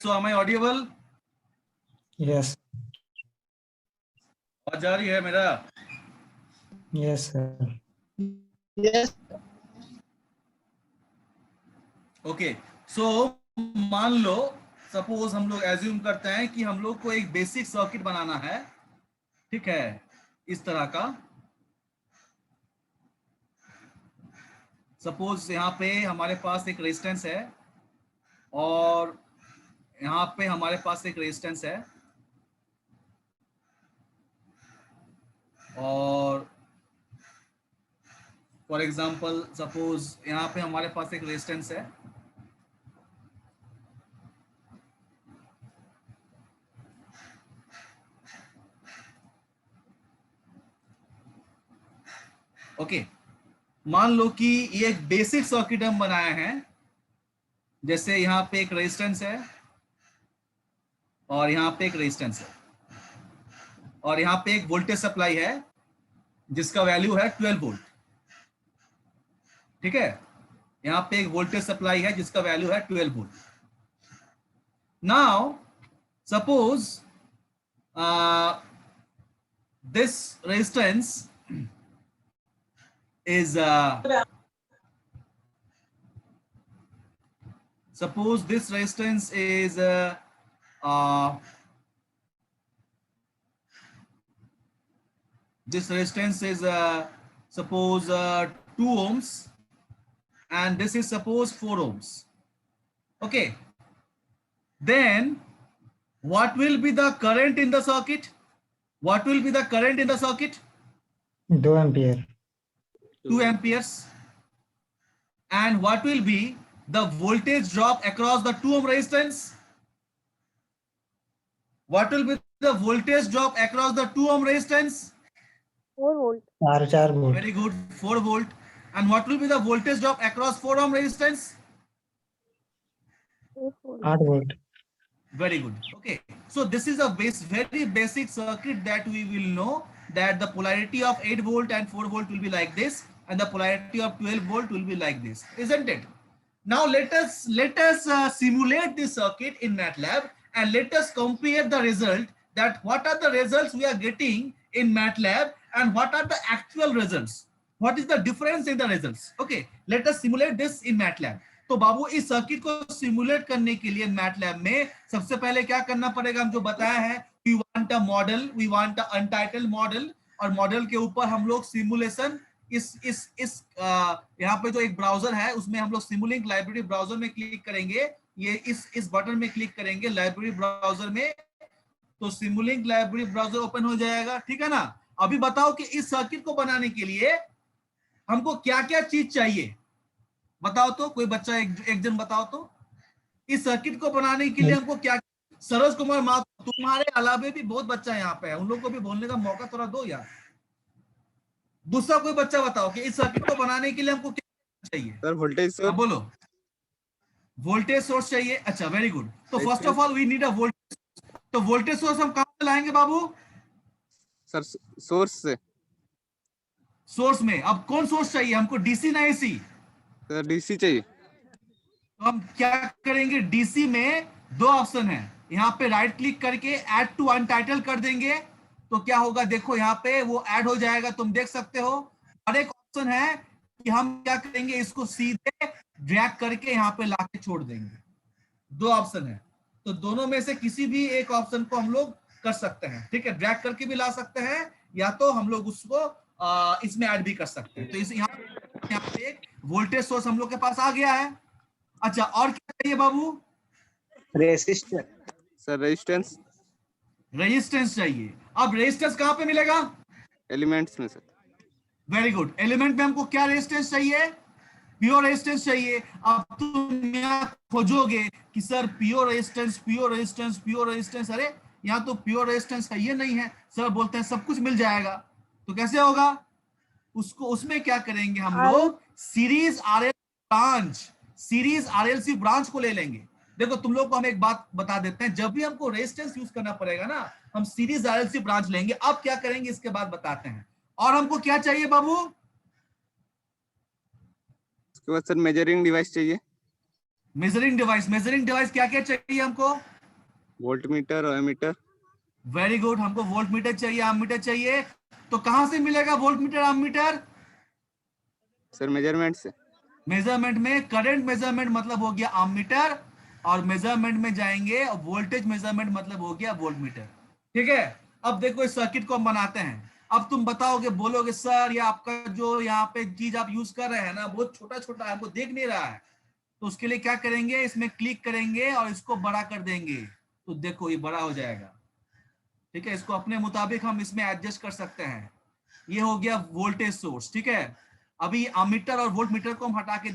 So am I audible? Yes. आवाज जा रही है मेरा? Yes, sir. Yes. ओके, सो मान लो, सपोज हम लोग एज्यूम करते हैं कि हम लोग को एक बेसिक सर्किट बनाना है, ठीक है, इस तरह का। सपोज यहाँ पे हमारे पास एक रेजिस्टेंस है और यहाँ पे हमारे पास एक रेजिस्टेंस है, और फॉर एग्जांपल सपोज यहाँ पे हमारे पास एक रेजिस्टेंस है ओके। मान लो कि ये एक बेसिक सर्किट हम बनाए हैं, जैसे यहाँ पे एक रेजिस्टेंस है और यहाँ पे एक रेजिस्टेंस है और यहाँ पे एक वोल्टेज सप्लाई है जिसका वैल्यू है 12 वोल्ट, ठीक है। यहाँ पे एक वोल्टेज सप्लाई है जिसका वैल्यू है 12 volt. Now suppose this resistance is suppose this resistance is this resistance is suppose 2 ohms and this is suppose 4 ohms, okay. Then what will be the current in the circuit? What will be the current in the circuit? 2 ampere. 2 amperes. And what will be the voltage drop across the 2 ohm resistance? What will be the voltage drop across the 2 ohm resistance? 4 volt. 4 volt. Very good, 4 volt. And what will be the voltage drop across 4 ohm resistance? 8 volt. Very good. Okay, so this is a very basic circuit that we will know that the polarity of 8 volt and 4 volt will be like this, and the polarity of 12 volt will be like this, isn't it? Now let us simulate this circuit in MATLAB and let us compare the result, that what are the results we are getting in MATLAB and what are the actual results. What is the difference in the results? Okay, let us simulate this in MATLAB. तो बाबू इस circuit को simulate करने के लिए MATLAB में सबसे पहले क्या करना पड़ेगा, हम जो बताया है, we want a model, we want a untitled model, और मॉडल के ऊपर हम लोग सिमुलेशन इस यहाँ पे जो एक ब्राउजर है उसमें हम लोग सिमुलिंक लाइब्रेरी ब्राउजर में क्लिक करेंगे, ये इस बटन में क्लिक करेंगे लाइब्रेरी ब्राउजर में, तो सिमुलिंक लाइब्रेरी ब्राउजर ओपन हो जाएगा, ठीक है ना। अभी बताओ कि इस सर्किट को बनाने के लिए हमको क्या क्या चीज चाहिए, बताओ तो, कोई बच्चा एक जन बताओ तो, इस सर्किट को बनाने के लिए हमको क्या। सरोज कुमार माथुर, तुम्हारे अलावे भी बहुत बच्चा यहाँ पे है, उन लोग को भी बोलने का मौका थोड़ा दो यार। दूसरा कोई बच्चा बताओ कि इस सर्किट को बनाने के लिए हमको क्या चाहिए। Sir voltage source. बोलो, वोल्टेज सोर्स चाहिए, अच्छा वेरी गुड। तो first of all we need a voltage, तो वोल्टेज सोर्स हम कहां से लाएंगे बाबू? सर सोर्स से। सोर्स में, अब कौन सोर्स चाहिए हमको, डीसी ना एसी? सर डीसी चाहिए। तो हम क्या करेंगे, डीसी में दो ऑप्शन है, यहाँ पे राइट क्लिक करके ऐड टू अनटाइटल कर देंगे, तो क्या होगा देखो यहाँ पे वो ऐड हो जाएगा, तुम देख सकते हो। और एक ऑप्शन है कि हम क्या करेंगे, इसको सीधे ड्रैग करके यहाँ पे लाके छोड़ देंगे। दो ऑप्शन है, तो दोनों में से किसी भी एक ऑप्शन को हम लोग कर सकते हैं, ठीक है। ड्रैग करके भी ला सकते हैं या तो हम लोग उसको इसमें ऐड भी कर सकते हैं। तो इस यहाँ पे एक वोल्टेज सोर्स हम लोग के पास आ गया है। अच्छा, और क्या चाहिए बाबू? रेसिस्टर। Sir resistance. रेजिस्टेंस चाहिए। अब रेजिस्टेंस कहां पे मिलेगा? एलिमेंट्स में सर। वेरी गुड, एलिमेंट में हमको क्या रेजिस्टेंस चाहिए? प्योर रेजिस्टेंस चाहिए। अब तुम यहाँ खोजोगे कि sir pure resistance, pure resistance, pure resistance, अरे यहाँ तो प्योर रेजिस्टेंस है, ये नहीं है। सर बोलते हैं सब कुछ मिल जाएगा, तो कैसे होगा? उसको उसमें क्या करेंगे हम लोग, सीरीज आरएलसी ब्रांच को ले लेंगे। देखो तुम लोग को हम एक बात बता देते हैं, जब भी हमको रेजिस्टेंस यूज करना पड़ेगा ना, हम सीरीज आरएलसी ब्रांच लेंगे। अब क्या करेंगे इसके बाद बताते हैं। और हमको क्या चाहिए बाबू? उसके बाद सर मेजरिंग डिवाइस चाहिए, मेजरिंग डिवाइस क्या क्या चाहिए हमको? वोल्ट मीटर और एमीटर। वेरी गुड, हमको वोल्ट मीटर चाहिए, एमीटर चाहिए। तो कहां से मिलेगा voltmeter ammeter? Sir measurement से। मेजरमेंट में करंट मेजरमेंट मतलब हो गया एमीटर, और मेजरमेंट में जाएंगे वोल्टेज मेजरमेंट मतलब हो गया वोल्ट मीटर। ठीक है, अब देखो इस सर्किट को हम बनाते हैं। अब तुम बताओगे, बोलोगे सर ये आपका जो यहाँ पे चीज आप यूज कर रहे हैं ना, बहुत छोटा छोटा है, हमको देख नहीं रहा है। तो उसके लिए क्या करेंगे, इसमें क्लिक करेंगे और इसको बड़ा कर देंगे, तो देखो ये बड़ा हो जाएगा। ठीक है, इसको अपने मुताबिक हम इसमें एडजस्ट कर सकते हैं। ये हो गया वोल्टेज सोर्स। ठीक है, अभी अमीटर और वोल्ट मीटर को हम हटा के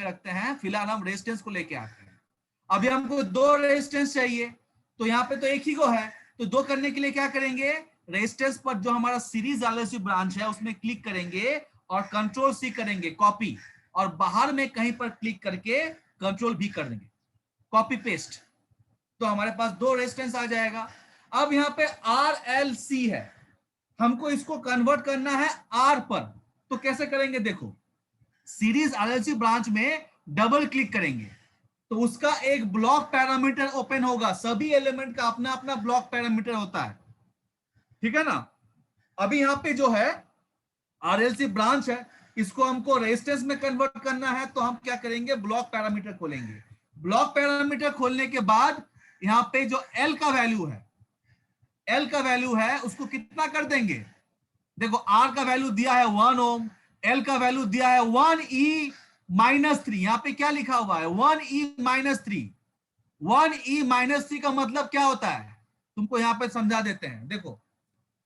रखते हैं, फिलहाल हम रेजिस्टेंस को लेके आते हैं। अभी हमको दो रेजिस्टेंस चाहिए, तो यहाँ पे तो एक ही को है, तो दो करने के लिए क्या करेंगे, रेजिस्टेंस पर जो हमारा सीरीज आरएलसी ब्रांच है उसमें क्लिक करेंगे और कंट्रोल सी करेंगे कॉपी, और बाहर में कहीं पर क्लिक करके कंट्रोल भी कर देंगे, कॉपी पेस्ट, तो हमारे पास दो रेजिस्टेंस आ जाएगा। अब यहाँ पे आरएलसी है, हमको इसको कन्वर्ट करना है आर पर, तो कैसे करेंगे देखो, सीरीज आरएलसी ब्रांच में डबल क्लिक करेंगे तो उसका एक ब्लॉक पैरामीटर ओपन होगा। सभी एलिमेंट का अपना अपना ब्लॉक पैरामीटर होता है, ठीक है ना। अभी यहाँ पे जो है आरएलसी ब्रांच है, इसको हमको रेजिस्टेंस में कन्वर्ट करना है, तो हम क्या करेंगे, ब्लॉक पैरामीटर खोलेंगे। ब्लॉक पैरामीटर खोलने के बाद यहाँ पे जो एल का वैल्यू है उसको कितना कर देंगे, देखो आर का वैल्यू दिया है 1 ओम, एल का वैल्यू दिया है 1e-3। यहाँ पे क्या लिखा हुआ है 1e-3। 1e-3 का मतलब क्या होता है, तुमको यहाँ पे समझा देते हैं। देखो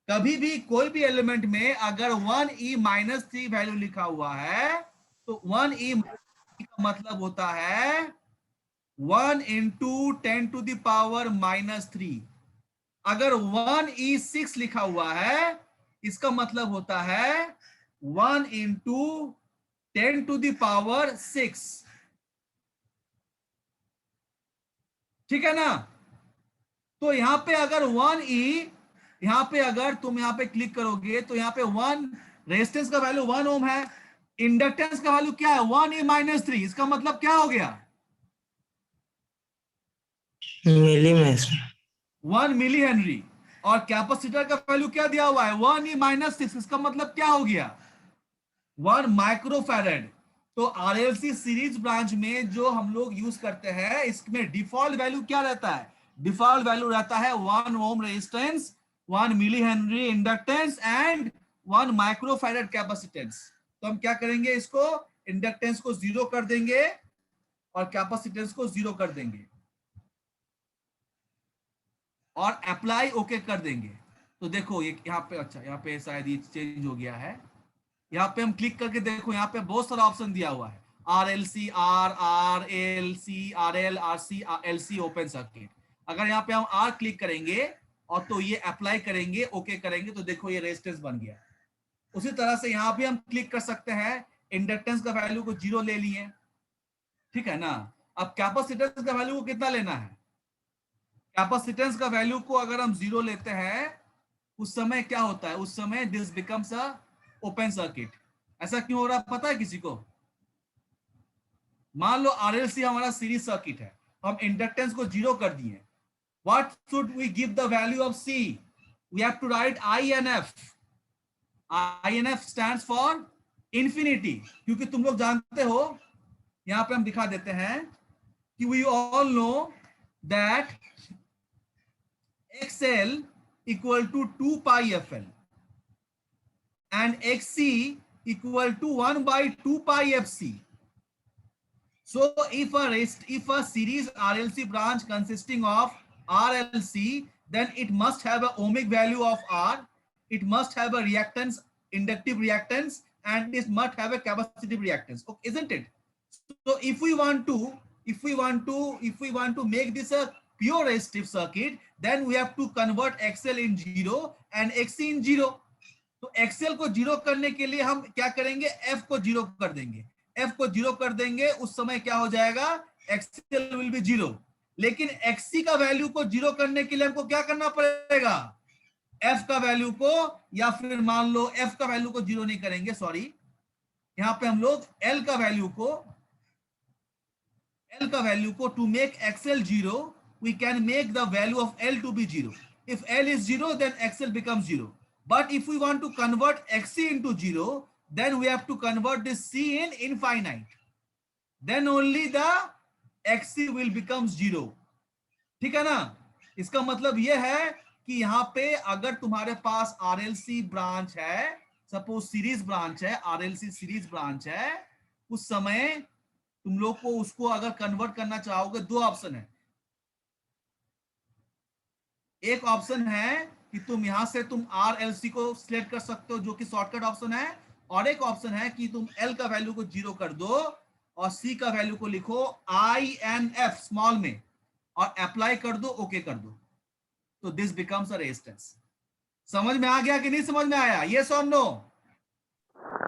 कभी भी कोई भी एलिमेंट में अगर 1e-3 वैल्यू लिखा हुआ है तो 1e का मतलब होता है 1 into 10⁻⁻3। अगर 1e6 लिखा हुआ है इसका मतलब होता है 1 into 10⁻6। ठीक है ना। तो यहां पे अगर 1e, यहां पे अगर तुम यहां पे क्लिक करोगे तो यहां पे 1 रेजिस्टेंस का वैल्यू 1 ओम है, इंडक्टेंस का वैल्यू क्या है 1e-3। इसका मतलब क्या हो गया, मिलीमेस 1 मिली हेनरी। और कैपेसिटर का वैल्यू क्या दिया हुआ है 1e-6। इसका मतलब क्या हो गया 1 माइक्रोफैरेड। तो आरएलसी सीरीज ब्रांच में जो हम लोग यूज करते हैं इसमें डिफॉल्ट वैल्यू क्या रहता है, डिफॉल्ट वैल्यू रहता है 1 ohm resistance, 1 millihenry inductance and 1 microfarad capacitance. तो हम क्या करेंगे, इसको इंडक्टेंस को 0 कर देंगे और कैपेसिटेंस को 0 कर देंगे और अप्लाई ओके कर देंगे। तो देखो ये यहाँ पे, अच्छा यहाँ पे शायद ये चेंज हो गया है। यहाँ पे हम क्लिक करके देखो, यहाँ पे बहुत सारा ऑप्शन दिया हुआ है, RLC, RLC, RL, RC, LC open circuit. अगर यहाँ पे हम R क्लिक करेंगे और तो ये अप्लाई करेंगे, ओके करेंगे, तो देखो ये रेजिस्टेंस बन गया। उसी तरह से यहाँ भी हम क्लिक कर सकते हैं, इंडक्टेंस का वैल्यू को 0 ले लिए, ठीक है ना। अब कैपेसिटेंस का वैल्यू को कितना लेना है, कैपेसिटेंस का वैल्यू को अगर हम 0 लेते हैं उस समय क्या होता है, उस समय this becomes a open circuit. ऐसा क्यों हो रहा है पता है किसी को? मान लो आरएलसी हमारा सीरीज सर्किट है, हम इंडक्टेंस को 0 कर दिए, what should we give the value of C, we have to write INF। INF stands for infinity, क्योंकि तुम लोग जानते हो, यहां पे हम दिखा देते हैं कि we all know that XL equal to 2 pi FL and XC equal to 1 by 2 pi FC. So if a series RLC branch consisting of RLC, then it must have a ohmic value of R, it must have a reactance, inductive reactance, and it must have a capacitive reactance, okay, isn't it? So if we want to make this a pure resistive circuit, then we have to convert XL in 0 and XC in 0. तो XL को 0 करने के लिए हम क्या करेंगे, F को 0 कर देंगे. F को 0 कर देंगे, उस समय क्या हो जाएगा, XL will be 0. लेकिन XC का वैल्यू को 0 करने के लिए हमको क्या करना पड़ेगा, F का वैल्यू को, या फिर मान लो F का वैल्यू को 0 नहीं करेंगे, सॉरी, यहां पे हम लोग L का वैल्यू को to make XL 0, we can make the value of L to be 0. If L is 0, then XL becomes 0. But if we want to convert XC into 0, then we have to convert this C in infinite. Then only the XC will become 0. ठीक है ना. इसका मतलब यह है कि यहाँ पे अगर तुम्हारे पास RLC ब्रांच है, सपोज सीरीज ब्रांच है, RLC सीरीज ब्रांच है, उस समय तुम लोग को उसको अगर कन्वर्ट करना चाहोगे, दो ऑप्शन है. एक ऑप्शन है कि तुम यहां से तुम RLC को सिलेक्ट कर सकते हो, जो कि शॉर्टकट ऑप्शन है, और एक ऑप्शन है कि तुम L का वैल्यू को 0 कर दो और C का वैल्यू को लिखो INF स्मॉल में और अप्लाई कर दो, ओके कर दो, तो दिस बिकम्स अ रेजिस्टेंस. समझ में आ गया कि नहीं समझ में आया, यस और no?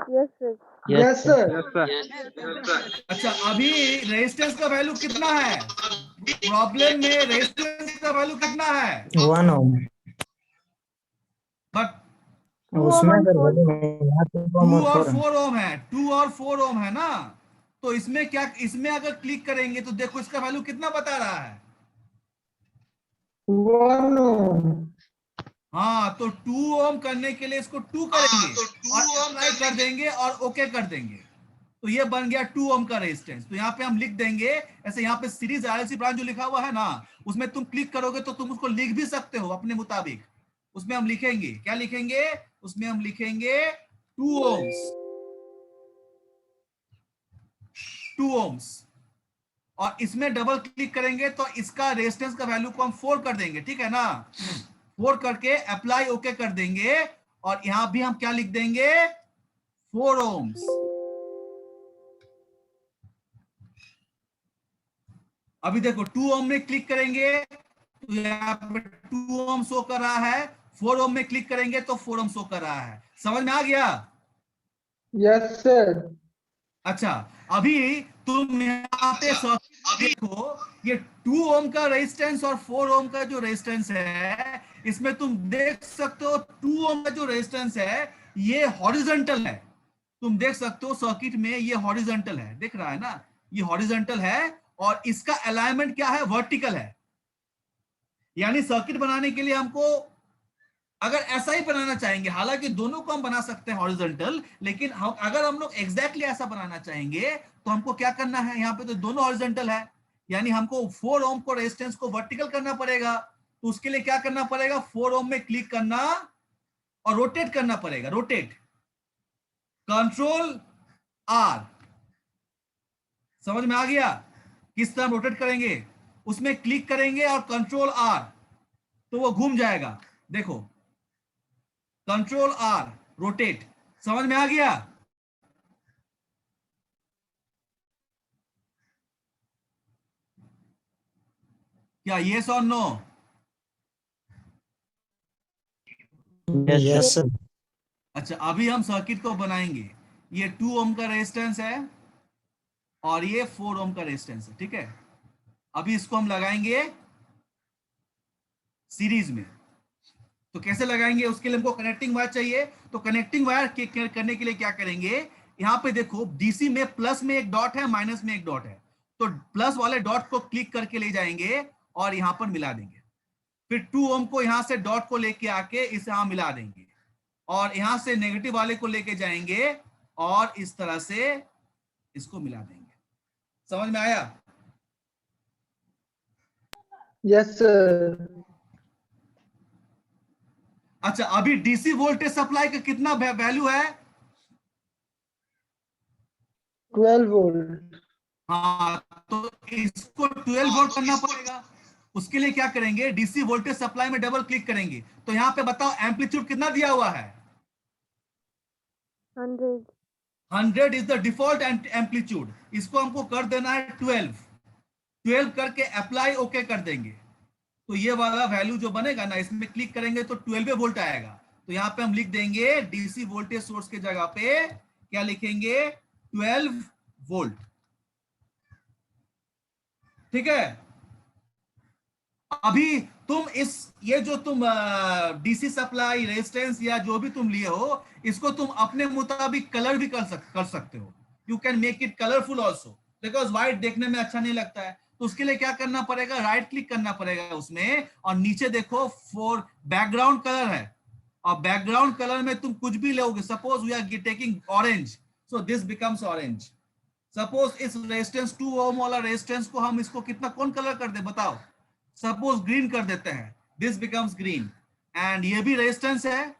Yes, sir. Yes, sir. Yes, sir. अच्छा, अभी रेजिस्टेंस का वैल्यू कितना है, प्रॉब्लम में रेजिस्टेंस का वैल्यू कितना है, 1 ohm. बट उसमें सर वैल्यू नहीं, यहाँ 2 ohm 2 और और 4 ohm. 4 ओम है, 2 और 4 ओम है ना. तो इसमें क्या, इसमें अगर क्लिक करेंगे तो देखो इसका वैल्यू कितना बता रहा है. 1 ohm. हाँ, तो 2 ओम करने के लिए इसको 2 करेंगे और अप्लाई कर देंगे और ओके कर देंगे, तो ये बन गया 2 ओम का रेजिस्टेंस. तो यहाँ पे हम लिख देंगे ऐसे, यहाँ पे सीरीज RLC ब्रांच जो लिखा हुआ है ना, उसमें तुम क्लिक करोगे तो तुम उसको लिख भी सकते हो अपने मुताबिक. उसमें हम लिखेंगे, क्या लिखेंगे, उसमें हम लिखेंगे 2 ओम्स, 2 ओम्स, और इसमें डबल क्लिक करेंगे तो इसका रेजिस्टेंस का वैल्यू को हम 4 कर देंगे. ठीक है ना, 4 करके अप्लाई ओके कर देंगे, और यहां भी हम क्या लिख देंगे, 4 ओम्स. अभी देखो 2 ओम में क्लिक करेंगे तो यहाँ पे 2 ओम शो कर रहा है, 4 ओम में क्लिक करेंगे तो 4 ओम शो कर रहा है. समझ में आ गया? Yes, sir. अच्छा, अभी तुम यहाँ पे देखो, ये 2 ओम का रेजिस्टेंस और 4 ओम का जो रेजिस्टेंस है, इसमें तुम देख सकते हो 2 ओम का जो रेजिस्टेंस है ये हॉरिजॉन्टल है. तुम देख सकते हो सर्किट में ये हॉरिजॉन्टल है, दिख रहा है ना, ये हॉरिजॉन्टल है, और इसका अलाइनमेंट क्या है, वर्टिकल है. यानी सर्किट बनाने के लिए हमको अगर ऐसा ही बनाना चाहेंगे, हालांकि दोनों को हम बना सकते हैं हॉरिजॉन्टल, लेकिन अगर हम लोग एग्जैक्टली ऐसा बनाना चाहेंगे तो हमको क्या करना है, यहाँ पे तो दोनों हॉरिजॉन्टल है, यानी हमको 4 ओम को रेजिस्टेंस को वर्टिकल करना पड़ेगा. तो उसके लिए क्या करना पड़ेगा, 4 ओम में क्लिक करना और रोटेट करना पड़ेगा, रोटेट, कंट्रोल R. समझ में आ गया किस तरह रोटेट करेंगे, उसमें क्लिक करेंगे और कंट्रोल R, तो वो घूम जाएगा. देखो कंट्रोल R, रोटेट. समझ में आ गया? क्या येस और नो? Yes, sir. अच्छा, अभी हम सर्किट को बनाएंगे. ये 2 ओम का रेजिस्टेंस है और ये 4 ओम का रेजिस्टेंस है. ठीक है, अभी इसको हम लगाएंगे सीरीज में. तो कैसे लगाएंगे, उसके लिए हमको कनेक्टिंग वायर चाहिए. तो कनेक्टिंग वायर करने के लिए क्या करेंगे, यहाँ पे देखो डीसी में प्लस में एक डॉट है, माइनस में एक डॉट है, तो प्लस वाले डॉट को क्लिक करके ले जाएंगे और यहां पर मिला देंगे. फिर 2 ओम को यहां से डॉट को लेके आके इसे यहां मिला देंगे, और यहां से नेगेटिव वाले को लेके जाएंगे और इस तरह से इसको मिला देंगे. समझ में आया? Yes, sir. अच्छा, अभी डीसी वोल्टेज सप्लाई का कितना वैल्यू है, 12 volt. हाँ, तो इसको 12 वोल्ट करना पड़ेगा. उसके लिए क्या करेंगे, डीसी वोल्टेज सप्लाई में डबल क्लिक करेंगे, तो यहां पे बताओ एम्पलीट्यूड कितना दिया हुआ है, 100. 100 इज द डिफॉल्ट एम्पलीट्यूड. इसको हमको कर देना है 12 करके अप्लाई ओके कर देंगे. तो ये वाला वैल्यू जो बनेगा ना, इसमें क्लिक करेंगे तो 12 वोल्ट आएगा। तो यहाँ पे हम लिख देंगे डीसी वोल्टेज सोर्स के जगह पे क्या लिखेंगे, 12 वोल्ट। ठीक है, अभी तुम ये जो तुम डीसी सप्लाई रेजिस्टेंस या जो भी तुम लिए हो, इसको तुम अपने मुताबिक कलर भी कर सकते हो। You can make it colourful also, because white देखने में अच्छा नहीं लगता है। तो उसके लिए क्या करना पड़ेगा, राइट क्लिक करना पड़ेगा उसमें, और नीचे देखो फॉर बैकग्राउंड कलर है, और बैकग्राउंड कलर में तुम कुछ भी लोगे। Suppose we are taking orange, so this becomes orange. Suppose इस रेजिस्टेंस 2 ओम वाला रेजिस्टेंस को हम इसको कितना कौन कलर कर दे बताओ, सपोज ग्रीन कर देते हैं, दिस बिकम्स ग्रीन। एंड ये भी रेजिस्टेंस है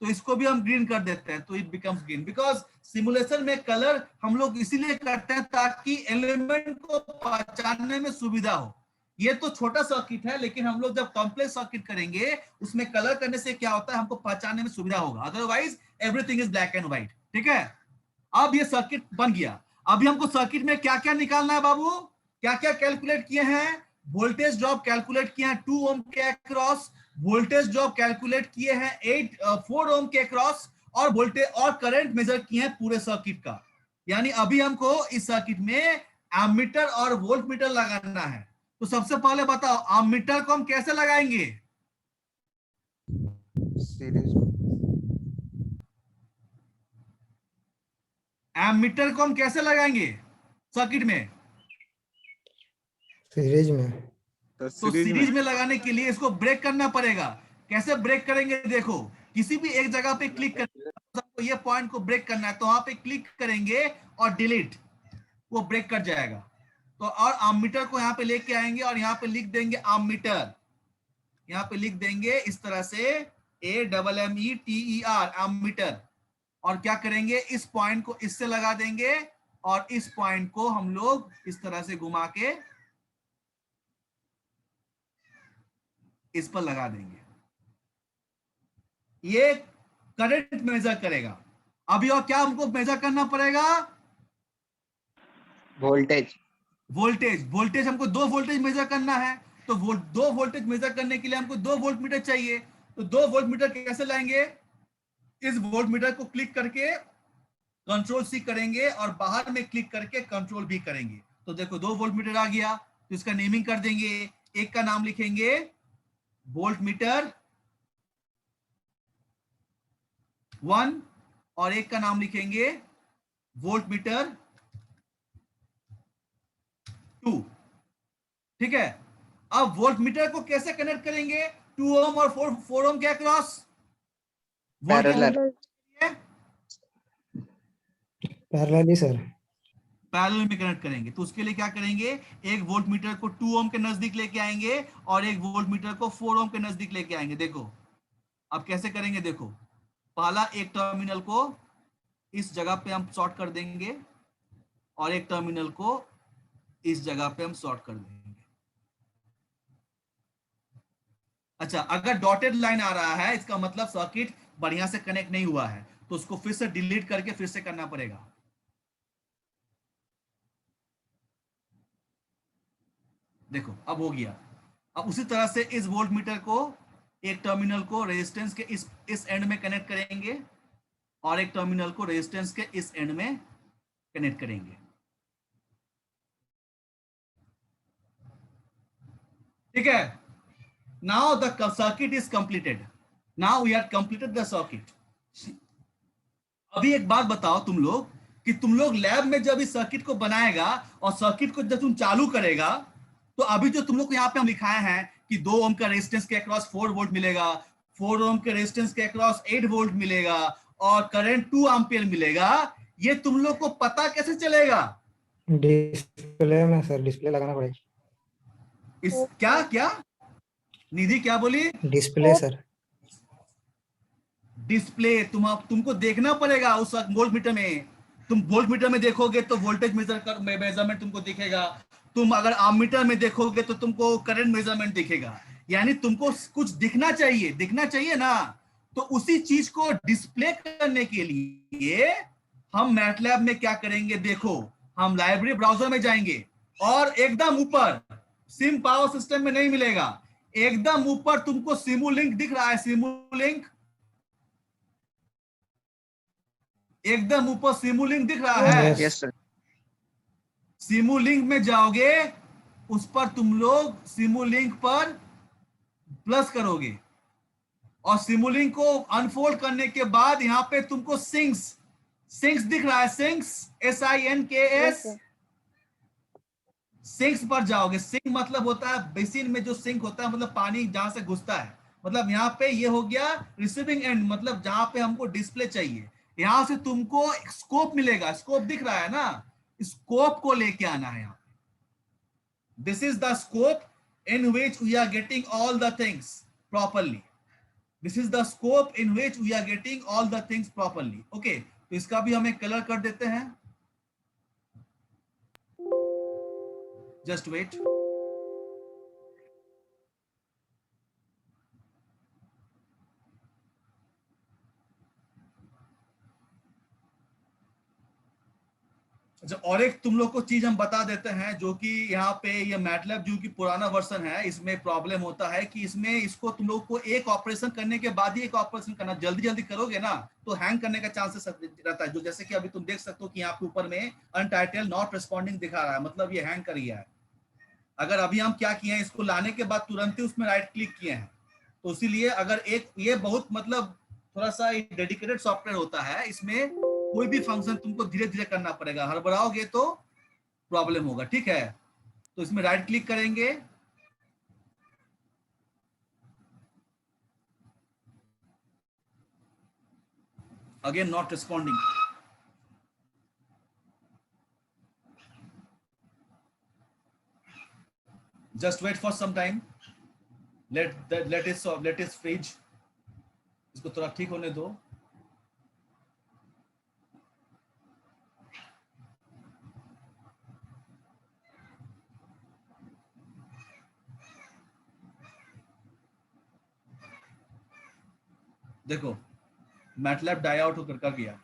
तो इसको भी हम ग्रीन कर देते हैं, तो it becomes green. Because simulation में कलर हम लोग इसीलिए करते हैं ताकि एलिमेंट को पहचानने में सुविधा हो। ये तो छोटा सर्किट है, लेकिन हम लोग जब कॉम्प्लेक्स सर्किट करेंगे उसमें कलर करने से क्या होता है, हमको पहचानने में सुविधा होगा। Otherwise everything is black and white. ठीक है, अब ये सर्किट बन गया। अभी हमको सर्किट में क्या क्या निकालना है बाबू, क्या क्या कैलकुलेट किए हैं, वोल्टेज ड्रॉप कैलकुलेट किए हैं 2 ओम के अक्रॉस, वोल्टेज ड्रॉप कैलकुलेट किए हैं 4 ओम के अक्रॉस, और वोल्टेज और करंट मेजर किए हैं पूरे सर्किट का। यानी अभी हमको इस सर्किट में एमीटर और वोल्ट मीटर लगाना है। तो सबसे पहले बताओ एमीटर को हम कैसे लगाएंगे, सीरीज एमीटर को हम कैसे लगाएंगे सर्किट में, सीरीज में। तो तो सीरीज में लगाने के लिए इसको ब्रेक करना पड़ेगा। कैसे ब्रेक करेंगे, देखो किसी भी एक जगह पे क्लिक कर, आपको ये पॉइंट को ब्रेक करना है तो वहां पे क्लिक करेंगे और डिलीट, वो ब्रेक कर जाएगा। तो और एमीटर को यहाँ पे लेके आएंगे और यहाँ पे लिख देंगे एमीटर, यहाँ पे लिख देंगे इस तरह से AMMETER एमीटर। और क्या करेंगे, इस पॉइंट को इससे लगा देंगे और इस पॉइंट को हम लोग इस तरह से घुमा के इस पर लगा देंगे। ये करंट मेजर करेगा। अभी और क्या हमको मेजर करना पड़ेगा, वोल्टेज। वोल्टेज हमको 2 वोल्टेज मेजर करना है। तो 2 वोल्टेज मेजर करने के लिए हमको 2 वोल्ट मीटर चाहिए। तो 2 वोल्ट मीटर कैसे लाएंगे, इस वोल्ट मीटर को क्लिक करके कंट्रोल C करेंगे और बाहर में क्लिक करके कंट्रोल V करेंगे। तो देखो 2 वोल्ट मीटर आ गया। तो इसका नेमिंग कर देंगे, एक का नाम लिखेंगे वोल्ट मीटर 1 और एक का नाम लिखेंगे वोल्ट मीटर 2। ठीक है, अब वोल्ट मीटर को कैसे कनेक्ट करेंगे, 2 ओम और 4 ओम के अक्रॉस पैरेलली सर। पैरेलल में कनेक्ट करेंगे। तो उसके लिए क्या करेंगे, एक वोल्ट मीटर को 2 ओम के नजदीक लेके आएंगे और एक वोल्ट मीटर को 4 ओम के नजदीक लेके आएंगे। देखो अब कैसे करेंगे, देखो पहला एक टर्मिनल को इस जगह पे हम शॉर्ट कर देंगे और एक टर्मिनल को इस जगह पे हम शॉर्ट कर देंगे। अच्छा, अगर डॉटेड लाइन आ रहा है इसका मतलब सर्किट बढ़िया से कनेक्ट नहीं हुआ है, तो उसको फिर से डिलीट करके फिर से करना पड़ेगा। देखो अब हो गया। अब उसी तरह से इस वोल्ट मीटर को एक टर्मिनल को रेजिस्टेंस के इस एंड में कनेक्ट करेंगे और एक टर्मिनल को रेजिस्टेंस के इस एंड में कनेक्ट करेंगे। ठीक है, now the circuit is completed. Now we are completed the circuit. अभी एक बात बताओ तुम लोग कि तुम लोग लैब में जब इस सर्किट को बनाएगा और सर्किट को जब तुम चालू करेगा, तो अभी जो तुम लोग को यहाँ पे हम लिखाए हैं कि 2 ओम का रेजिस्टेंस के अक्रॉस 4 वोल्ट मिलेगा, 4 ओम के रेजिस्टेंस के अक्रॉस 8 वोल्ट मिलेगा और करंट 2 एम्पियर मिलेगा, ये तुम लोग को पता कैसे चलेगा? डिस्प्ले में सर, डिस्प्ले लगाना पड़ेगा। इस क्या निधि क्या बोली? Display sir. डिस्प्ले तुमको देखना पड़ेगा उस वोल्ट मीटर में। तुम वोल्ट मीटर में देखोगे तो वोल्टेज मेजरमेंट तुमको दिखेगा, तुम अगर एमीटर में देखोगे तो तुमको करंट मेजरमेंट दिखेगा। यानी तुमको कुछ दिखना चाहिए ना। तो उसी चीज को डिस्प्ले करने के लिए हम मैटलैब में क्या करेंगे, देखो हम लाइब्रेरी ब्राउजर में जाएंगे और एकदम ऊपर सिम पावर सिस्टम में नहीं मिलेगा, एकदम ऊपर तुमको सिमुलिंक दिख रहा है, सिमुलिंक एकदम ऊपर सिमुलिंक दिख रहा है। Yes. Yes sir. सिमुलिंक में जाओगे, उस पर तुम लोग सिमुलिंक पर प्लस करोगे और सिमुलिंक को अनफोल्ड करने के बाद यहाँ पे तुमको सिंक्स सिंक्स दिख रहा है, सिंक्स SINKS, सिंक्स पर जाओगे। सिंक मतलब होता है बेसिन में जो सिंक होता है, मतलब पानी जहां से घुसता है। मतलब यहाँ पे ये हो गया रिसीविंग एंड, मतलब जहां पे हमको डिस्प्ले चाहिए। यहां से तुमको स्कोप मिलेगा, स्कोप दिख रहा है ना, स्कोप को लेके आना है यहाँ। This is the scope in which we are getting all the things properly. This is the scope in which we are getting all the things properly. Okay, तो इसका भी हमें कलर कर देते हैं। Just wait. अच्छा, और एक तुम लोग को चीज हम बता देते हैं, जो कि यहाँ पे ये मैटलैब जो कि पुराना वर्जन है, इसमें प्रॉब्लम होता है कि इसमें इसको तुम लोग को एक ऑपरेशन करने के बाद ही एक ऑपरेशन करना, जल्दी जल्दी करोगे ना तो हैंग करने का चांसेस रहता है। जो जैसे कि अभी तुम देख सकते हो कि यहाँ पे ऊपर में अनटाइटल नॉट रिस्पॉन्डिंग दिखा रहा है, मतलब ये हैंग कर गया है। अगर अभी हम क्या किए हैं, इसको लाने के बाद तुरंत ही उसमें राइट क्लिक किए हैं, तो इसीलिए अगर एक ये बहुत मतलब थोड़ा सा डेडिकेटेड सॉफ्टवेयर होता है, इसमें कोई भी फंक्शन तुमको धीरे धीरे करना पड़ेगा, हड़बड़ाओगे तो प्रॉब्लम होगा। ठीक है, तो इसमें राइट क्लिक करेंगे, again not responding, just wait for some time, let it freeze, इसको थोड़ा ठीक होने दो। देखो मैटलैब डाई आउट होकर कर गया।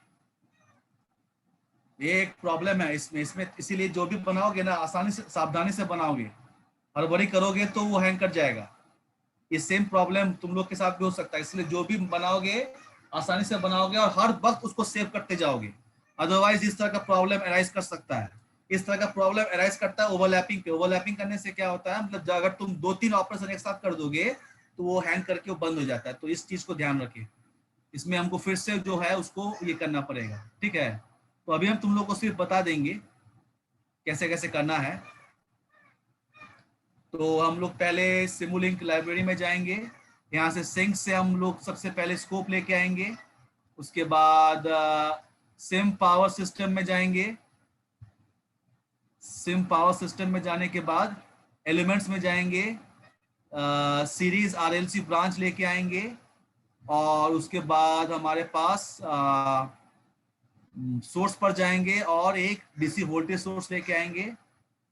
ये एक प्रॉब्लम है इसमें इसीलिए जो भी बनाओगे ना, आसानी से सावधानी से बनाओगे, हड़बड़ी करोगे तो वो हैंग कर जाएगा। ये सेम प्रॉब्लम तुम लोग के साथ भी हो सकता है, इसलिए जो भी बनाओगे आसानी से बनाओगे और हर वक्त उसको सेव करते जाओगे, अदरवाइज इस तरह का प्रॉब्लम अराइज कर सकता है। इस तरह का प्रॉब्लम अराइज करता है ओवरलैपिंग पे। ओवरलैपिंग करने से क्या होता है, मतलब अगर तुम 2-3 ऑपरेशन एक साथ कर दोगे तो वो हैंग करके वो बंद हो जाता है। तो इस चीज को ध्यान रखें, इसमें हमको फिर से जो है उसको ये करना पड़ेगा। ठीक है, तो अभी हम तुम लोग को सिर्फ बता देंगे कैसे कैसे करना है। तो हम लोग पहले सिमुलिंक लाइब्रेरी में जाएंगे, यहाँ से सिंक से हम लोग सबसे पहले स्कोप लेके आएंगे, उसके बाद सिम पावर सिस्टम में जाएंगे, सिम पावर सिस्टम में जाने के बाद एलिमेंट्स में जाएंगे, सीरीज RLC ब्रांच लेके आएंगे, और उसके बाद हमारे पास सोर्स पर जाएंगे और एक DC वोल्टेज सोर्स लेके आएंगे,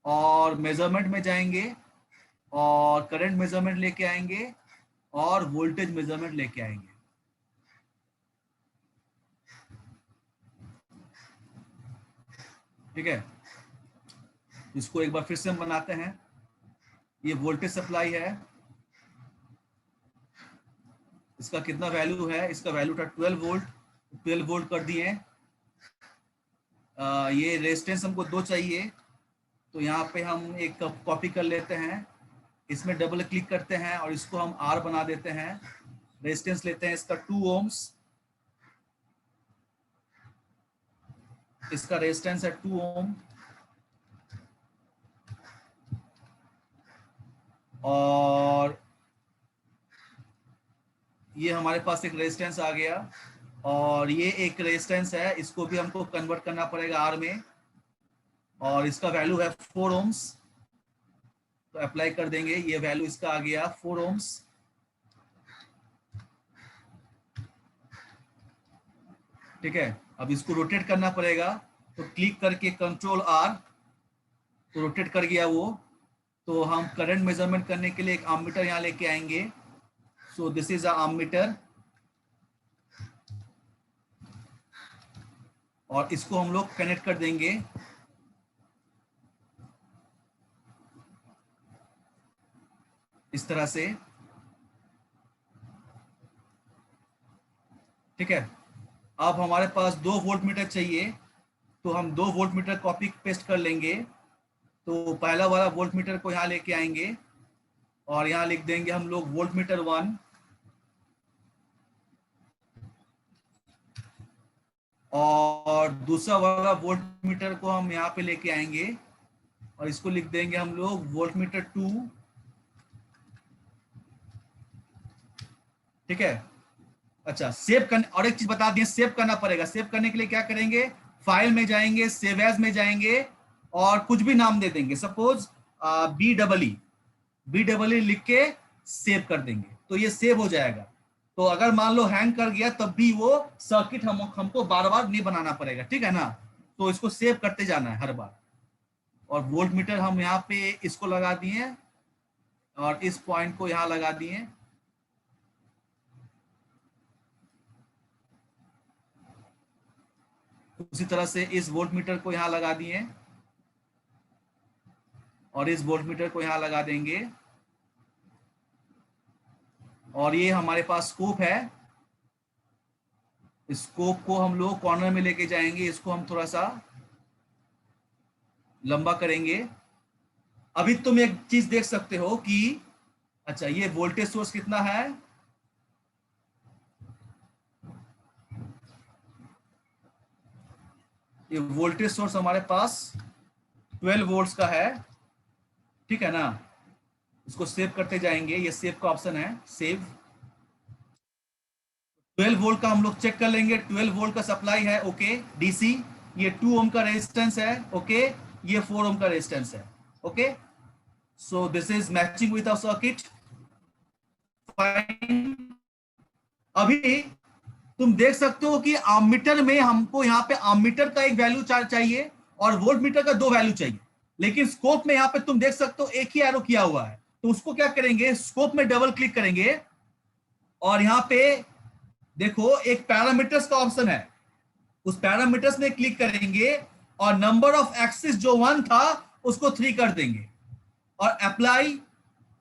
और मेजरमेंट में जाएंगे और करंट मेजरमेंट लेके आएंगे और वोल्टेज मेजरमेंट लेके आएंगे। ठीक है, इसको एक बार फिर से हम बनाते हैं। ये वोल्टेज सप्लाई है, इसका कितना वैल्यू है, इसका वैल्यू था 12 वोल्ट, 12 वोल्ट कर दिए। ये रेजिस्टेंस हमको 2 चाहिए, तो यहाँ पे हम एक कॉपी कर लेते हैं, इसमें डबल क्लिक करते हैं और इसको हम R बना देते हैं। रेजिस्टेंस लेते हैं इसका 2 ओम्स, इसका रेजिस्टेंस है 2 ओम, और ये हमारे पास एक रेजिस्टेंस आ गया, और ये एक रेजिस्टेंस है, इसको भी हमको कन्वर्ट करना पड़ेगा R में, और इसका वैल्यू है 4 ओम्स। तो अप्लाई कर देंगे, ये वैल्यू इसका आ गया 4 ओम्स। ठीक है, अब इसको रोटेट करना पड़ेगा, तो क्लिक करके Ctrl+R, तो रोटेट कर गया वो। तो हम करंट मेजरमेंट करने के लिए एक अमीटर यहाँ लेके आएंगे। सो दिस इज अ अमीटर, और इसको हम लोग कनेक्ट कर देंगे इस तरह से। ठीक है। अब हमारे पास 2 वोल्ट मीटर चाहिए, तो हम 2 वोल्ट मीटर कॉपी पेस्ट कर लेंगे। तो पहला वाला वोल्ट मीटर को यहाँ लेके आएंगे और यहाँ लिख देंगे हम लोग वोल्ट मीटर 1, और दूसरा वाला वोल्ट मीटर को हम यहाँ पे लेके आएंगे और इसको लिख देंगे हम लोग वोल्ट मीटर 2। ठीक है। अच्छा, सेव करने, और एक चीज बता दिए, सेव करना पड़ेगा। सेव करने के लिए क्या करेंगे, फाइल में जाएंगे, सेव एज में जाएंगे और कुछ भी नाम दे देंगे, सपोज BEE लिख के सेव कर देंगे, तो ये सेव हो जाएगा। तो अगर मान लो हैंग कर गया तब भी वो सर्किट हमको बार बार नहीं बनाना पड़ेगा, ठीक है ना। तो इसको सेव करते जाना है हर बार। और वोल्ट मीटर हम यहाँ पे इसको लगा दिए और इस पॉइंट को यहाँ लगा दिए। उसी तरह से इस वोल्ट मीटर को यहाँ लगा दिए और इस वोल्ट मीटर को यहाँ लगा देंगे। और ये हमारे पास स्कोप है, स्कोप को हम लोग कॉर्नर में लेके जाएंगे, इसको हम थोड़ा सा लंबा करेंगे। अभी तुम एक चीज देख सकते हो कि अच्छा, ये वोल्टेज सोर्स कितना है, ये वोल्टेज सोर्स हमारे पास 12 वोल्ट्स का है, ठीक है ना। इसको सेव करते जाएंगे, ये सेव का ऑप्शन है, सेव। 12 वोल्ट का हम लोग चेक कर लेंगे, 12 वोल्ट का सप्लाई है, ओके, डीसी। ये 2 ओम का रेजिस्टेंस है, ओके, ये 4 ओम का रेजिस्टेंस है, okay. So this is matching with our circuit, fine. अभी तुम देख सकते हो कि आममीटर में हमको यहाँ पे आममीटर का एक वैल्यू चाहिए और वोल्ट मीटर का 2 वैल्यू चाहिए, लेकिन स्कोप में यहाँ पे तुम देख सकते हो एक ही एरो किया हुआ है। तो उसको क्या करेंगे, स्कोप में डबल क्लिक करेंगे और यहाँ पे देखो एक पैरामीटर्स का ऑप्शन है, उस पैरामीटर्स में क्लिक करेंगे और नंबर ऑफ एक्सिस जो 1 था उसको 3 कर देंगे और अप्लाई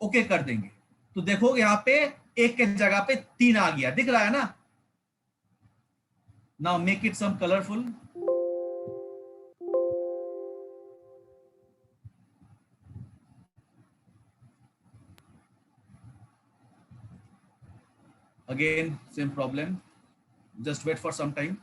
ओके कर देंगे। तो देखो यहाँ पे एक के जगह पे 3 आ गया, दिख रहा है ना। Now make it some colourful. Again, same problem. Just wait for some time.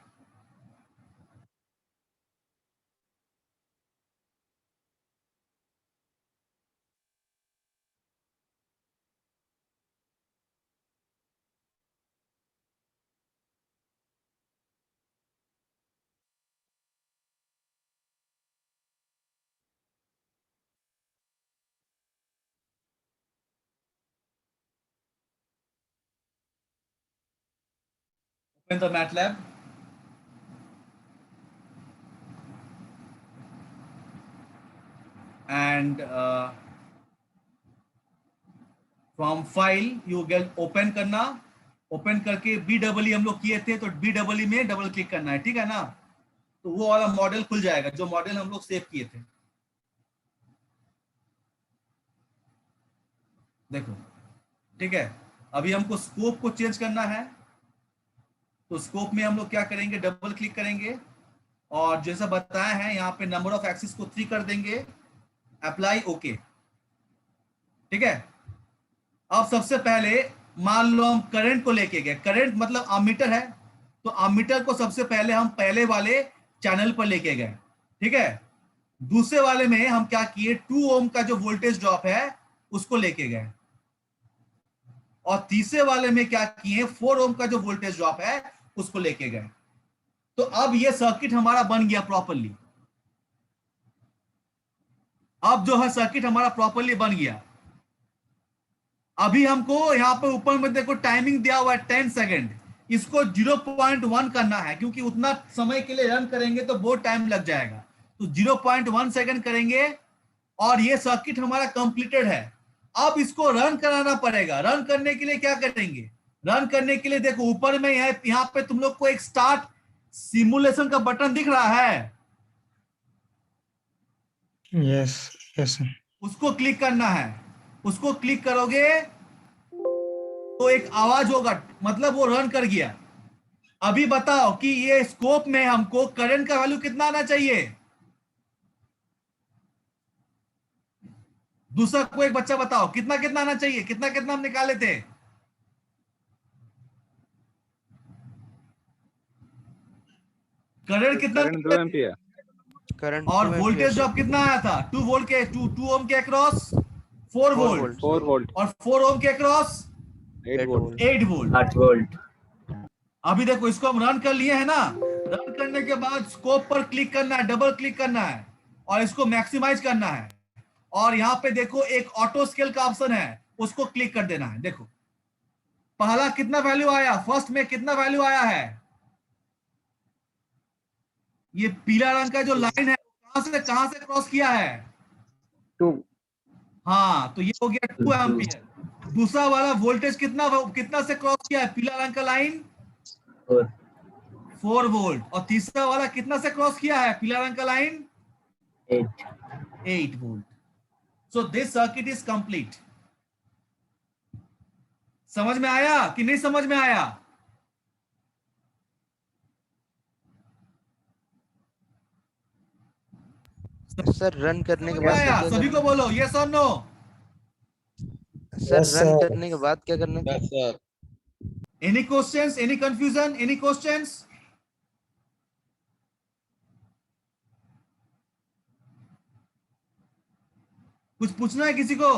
Open the MATLAB. And from file you get open करना, ओपन करके BEE हम लोग किए थे तो BEE में डबल क्लिक करना है, ठीक है ना। तो वो वाला मॉडल खुल जाएगा जो मॉडल हम लोग सेव किए थे, देखो, ठीक है। अभी हमको स्कोप को चेंज करना है, तो स्कोप में हम लोग क्या करेंगे, डबल क्लिक करेंगे और जैसा बताया है यहाँ पे नंबर ऑफ एक्सिस को 3 कर देंगे, अप्लाई ओके, ठीक है। अब सबसे पहले मान लो हम करंट को लेके गए, करंट मतलब अमीटर है, तो अमीटर को सबसे पहले हम पहले वाले चैनल पर लेके गए, ठीक है। दूसरे वाले में हम क्या किए, 2 ओम का जो वोल्टेज ड्रॉप है उसको लेके गए और तीसरे वाले में क्या किए, 4 ओम का जो वोल्टेज ड्रॉप है उसको लेके गए। तो अब ये सर्किट हमारा बन गया प्रॉपर्ली, अब जो है सर्किट हमारा प्रॉपर्ली बन गया। अभी हमको यहाँ पे ऊपर में देखो टाइमिंग दिया हुआ है 10 सेकेंड, इसको 0.1 करना है क्योंकि उतना समय के लिए रन करेंगे तो बहुत टाइम लग जाएगा। तो 0.1 सेकेंड करेंगे और ये सर्किट हमारा कंप्लीटेड है। अब इसको रन कराना पड़ेगा। रन करने के लिए क्या करेंगे, रन करने के लिए देखो ऊपर में यहाँ पे तुम लोग को एक स्टार्ट सिमुलेशन का बटन दिख रहा है, यस यस उसको क्लिक करना है। उसको क्लिक करोगे तो एक आवाज होगा, मतलब वो रन कर गया। अभी बताओ कि ये स्कोप में हमको करंट का वैल्यू कितना आना चाहिए। दूसरा कोई एक बच्चा बताओ कितना कितना आना चाहिए, कितना कितना हम निकाले थे। करंट कितना करंट 2 निकाले थे? एम्पियर। करंट और 2 वोल्टेज एम्पियर ड्रॉप कितना आया था, 2 वोल्ट के 2 ओम के अक्रॉस 4 4 वोल्ट, वोल्ट 4 वोल्ट। और 4 ओम के across 8 8 volt. Volt 8 volt. 8 volt. अभी देखो इसको हम रन कर लिए है ना। रन करने के बाद स्कोप पर क्लिक करना है, डबल क्लिक करना है और इसको मैक्सिमाइज करना है। और यहाँ पे देखो एक ऑटो स्केल का ऑप्शन है, उसको क्लिक कर देना है। देखो पहला कितना वैल्यू आया, फर्स्ट में कितना वैल्यू आया है। ये पीला रंग का जो लाइन है कहां से क्रॉस किया है। 2। हाँ तो ये हो गया 2 एम्पियर। दूसरा वाला वोल्टेज कितना कितना से क्रॉस किया है, पीला रंग का लाइन 4 4 वोल्ट। और तीसरा वाला कितना से क्रॉस किया है, पीला रंग का line 8 8 volt. So this circuit is complete. समझ में आया कि नहीं समझ में आया। सर रन करने के समझ में बाद आया, क्या सभी करना को बोलो यस और no. Sir Yes, run sir. करने के बाद क्या करना है? Any questions, any confusion, any questions. कुछ पूछना है किसी को।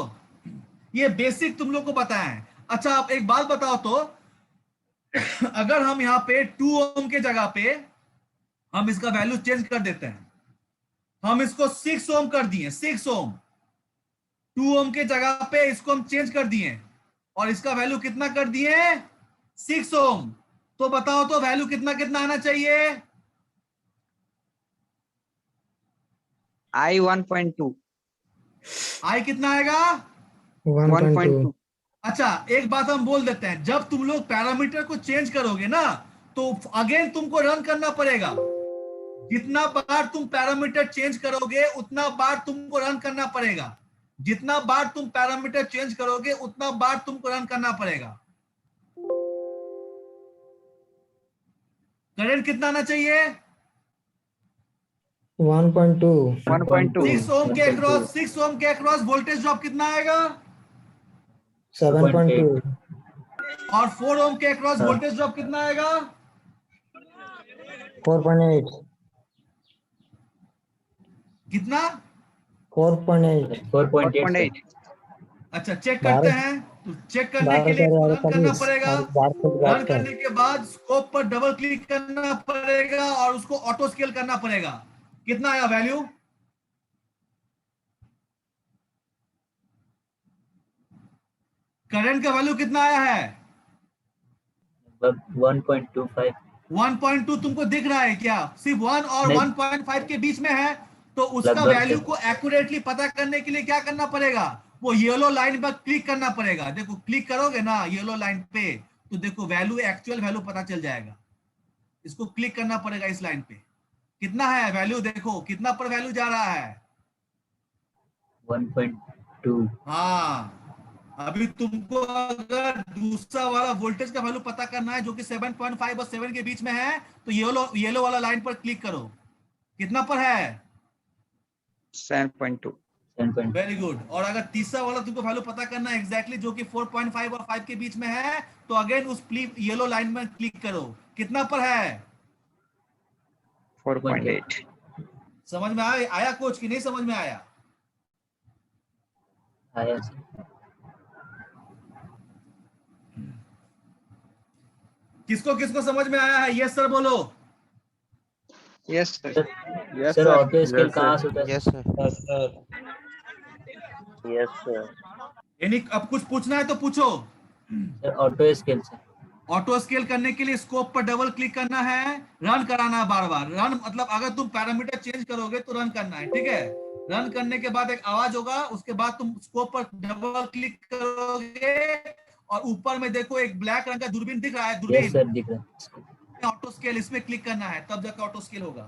ये बेसिक तुम लोग को बताया है। अच्छा आप एक बात बताओ तो अगर हम यहाँ पे 2 ओम के जगह पे हम इसका वैल्यू चेंज कर देते हैं, हम इसको 6 ओम कर दिए, 6 ओम, 2 ओम के जगह पे इसको हम चेंज कर दिए और इसका वैल्यू कितना कर दिए 6 ओम। तो बताओ तो वैल्यू कितना कितना आना चाहिए। I 1.2. आई कितना आएगा। 1.2. अच्छा एक बात हम बोल देते हैं, जब तुम लोग पैरामीटर को चेंज करोगे ना तो अगेन तुमको रन करना पड़ेगा। जितना बार तुम पैरामीटर चेंज करोगे उतना बार तुमको रन करना पड़ेगा। जितना बार तुम पैरामीटर चेंज करोगे उतना बार तुमको रन करना पड़ेगा। करंट कितना आना चाहिए 1.2. 1.2. 6 ओम के अक्रॉस, 6 ओम के अक्रॉस वोल्टेज ड्रॉप कितना आएगा 7.2. और 4 ओम के अक्रॉस वोल्टेज ड्रॉप कितना आएगा 4.8. कितना 4.8. 4.8 अच्छा चेक करते हैं। तो चेक करने के लिए इसको रन करना पड़ेगा। रन करने के बाद स्कोप पर डबल क्लिक करना पड़ेगा और उसको ऑटो स्केल करना पड़ेगा। कितना आया वैल्यू, करंट का वैल्यू कितना आया है 1.25 1.2। तुमको दिख रहा है क्या, सिर्फ 1 और नहीं। 1.5 के बीच में है। तो उसका लगभग वैल्यू से। को एक्यूरेटली पता करने के लिए क्या करना पड़ेगा, वो येलो लाइन पर क्लिक करना पड़ेगा। देखो क्लिक करोगे ना येलो लाइन पे तो देखो वैल्यू, एक्चुअल वैल्यू पता चल जाएगा। इसको क्लिक करना पड़ेगा इस लाइन पे। कितना है वैल्यू, देखो कितना पर वैल्यू जा रहा है 1.2 हाँ। अभी तुमको अगर दूसरा वाला वोल्टेज का वैल्यू पता करना है जो कि 7.5 और 7 के बीच में है तो येलो वाला लाइन पर क्लिक करो। कितना पर है 7.2. 7.2 वेरी गुड। और अगर तीसरा वाला तुमको वैल्यू पता करना है एग्जैक्टली जो कि 4.5 और 5 के बीच में है तो अगेन उस येलो लाइन में क्लिक करो। कितना पर है 4.8. समझ में आया कोच कि नहीं समझ में आया। आया सर। किसको किसको समझ में आया है यस सर बोलो। Yes, sir. Yes, sir sir. Auto scale Yes, कहाँ sir. से होता है? यस सर यानी अब कुछ पूछना है तो पूछो। सर ऑटो स्केल से ऑटो स्केल करने के लिए स्कोप पर डबल क्लिक करना है, रन कराना है बार बार। रन मतलब अगर तुम पैरामीटर चेंज करोगे तो रन करना है, ठीक है। रन करने के बाद एक आवाज होगा, उसके बाद तुम स्कोप पर डबल क्लिक करोगे और ऊपर में देखो एक ब्लैक रंग का दूरबीन दिख रहा है, यस दूरबीन सर दिख रहा है। ऑटो स्केल, इसमें क्लिक करना है तब जाकर ऑटो स्केल होगा।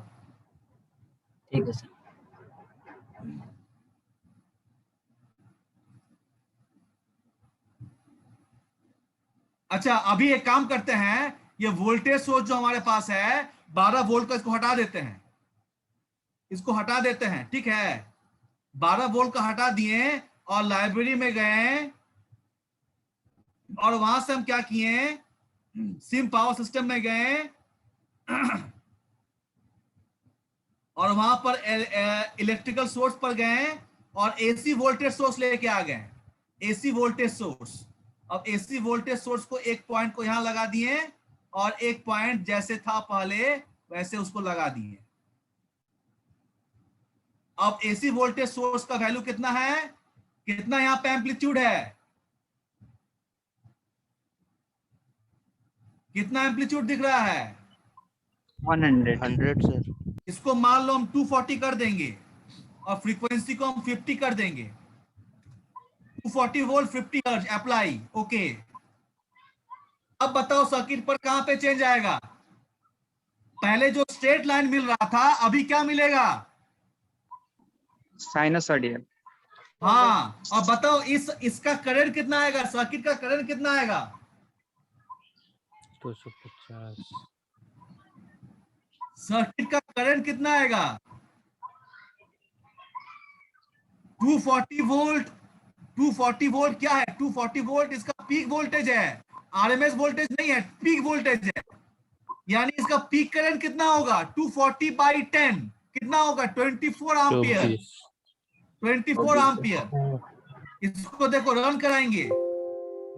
ठीक है सर। अच्छा अभी एक काम करते हैं, ये वोल्टेज सोर्स जो हमारे पास है 12 वोल्ट का, इसको हटा देते हैं, इसको हटा देते हैं, ठीक है। 12 वोल्ट का हटा दिए और लाइब्रेरी में गए और वहां से हम क्या किए, सिम पावर सिस्टम में गए और वहां पर इलेक्ट्रिकल सोर्स पर गए और एसी वोल्टेज सोर्स लेके आ गए, एसी वोल्टेज सोर्स। अब एसी वोल्टेज सोर्स को एक पॉइंट को यहां लगा दिए और एक पॉइंट जैसे था पहले वैसे उसको लगा दिए। अब एसी वोल्टेज सोर्स का वैल्यू कितना है, कितना यहां पे एम्पलीट्यूड है, कितना एम्पलीट्यूड दिख रहा है, 100. 100 सर। इसको मान लो हम 240 कर देंगे और फ्रीक्वेंसी को हम 50 कर देंगे। 240 वोल्ट 50 हर्ट्ज अप्लाई, ओके। अब बताओ सर्किट पर कहां पे चेंज आएगा, पहले जो स्ट्रेट लाइन मिल रहा था अभी क्या मिलेगा, Sinusoidal. हाँ। और बताओ इसका करंट कितना आएगा, सर्किट का करंट कितना आएगा, 250। सर्किट का करंट कितना आएगा, 240 वोल्ट। 240 वोल्ट क्या है, 240 वोल्ट इसका पीक वोल्टेज है, आरएमएस वोल्टेज नहीं है, पीक वोल्टेज है। यानी इसका पीक करंट कितना होगा, 240/10 कितना होगा, 24 एम्पियर, 24 एम्पियर। इसको देखो रन कराएंगे,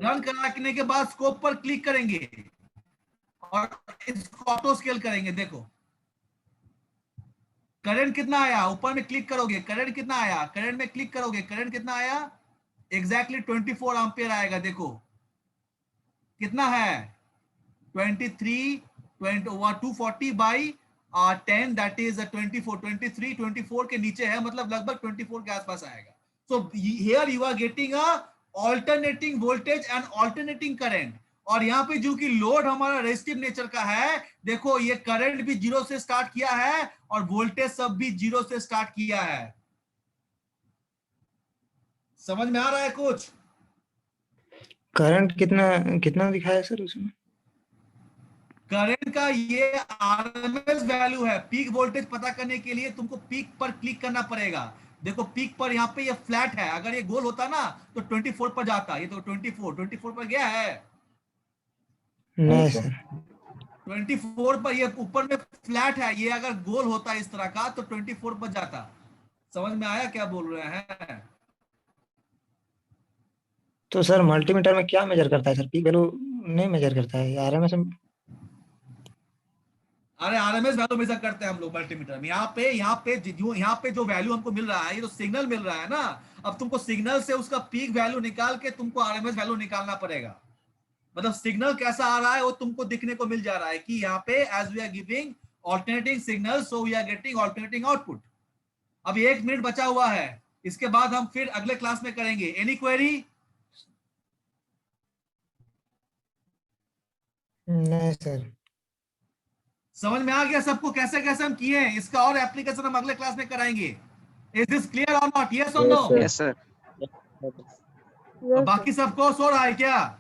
रन कराने के बाद स्कोप पर क्लिक करेंगे और इसको ऑटो स्केल करेंगे। देखो करंट कितना आया, ऊपर में क्लिक करोगे करंट कितना आया, करंट में क्लिक करोगे करंट कितना आया, एग्जैक्टली 24 एम्पियर आएगा। देखो कितना है, 240/10 दैट इज 24 के नीचे है, मतलब लगभग 24 के आसपास आएगा। So here you are getting a alternating voltage and alternating current. और यहाँ पे जो कि लोड हमारा रेजिस्टिव नेचर का है, देखो ये करंट भी 0 से स्टार्ट किया है और वोल्टेज सब भी 0 से स्टार्ट किया है। समझ में आ रहा है कुछ, करंट कितना कितना दिखाया सर उसमें? करंट का ये आरएमएस वैल्यू है। पीक वोल्टेज पता करने के लिए तुमको पीक पर क्लिक करना पड़ेगा। देखो पीक पर यहाँ पे ये फ्लैट है, अगर ये गोल होता ना तो 24 पर जाता, ये तो 24 पर गया है, नहीं सर। 24 पर, ये ऊपर में फ्लैट है, ये अगर गोल होता इस तरह का तो 24 पर जाता। समझ में आया क्या बोल रहे हैं? तो सर मल्टीमीटर में क्या मेजर करता है सर? पीक वैल्यू नहीं मेजर करता है, आरएमएस? अरे आरएमएस वैल्यू मेजर करते हैं हम लोग मल्टीमीटर में। यहाँ पे जो वैल्यू हमको मिल रहा है, ये तो सिग्नल मिल रहा है ना। अब तुमको सिग्नल से उसका पीक वैल्यू निकाल के तुमको आरएमएस वैल्यू निकालना पड़ेगा। मतलब सिग्नल कैसा आ रहा है वो तुमको दिखने को मिल जा रहा है कि यहाँ पे as we are giving alternating signal so we are getting alternating output. अभी 1 मिनट बचा हुआ है, इसके बाद हम फिर अगले क्लास में करेंगे। Any query? नहीं सर। समझ में आ गया सबको कैसे कैसे हम किए हैं? इसका और एप्लीकेशन हम अगले क्लास में कराएंगे। इज दिस क्लियर और नॉट? यस और नो? Yes, sir. बाकी सबको सो रहा है क्या?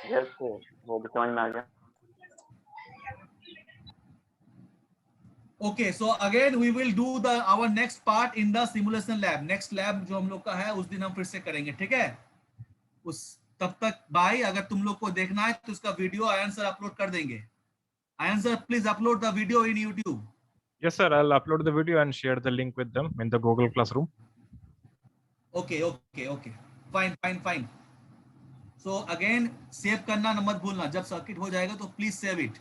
यस सर, वो भी समझ में आ गया। Okay, so again we will do the our next part in the simulation lab. Next lab जो हम लोग का है उस दिन हम फिर से करेंगे, ठीक है? उस तब तक बाय। अगर तुम लोग को देखना है तो उसका वीडियो आयन सर अपलोड कर देंगे। Ion sir please upload the video in YouTube. Yes, sir. I'll upload the video and share the link with them in the Google Classroom. Okay fine. So again save करना न मत भूलना, जब circuit हो जाएगा तो प्लीज सेव इट।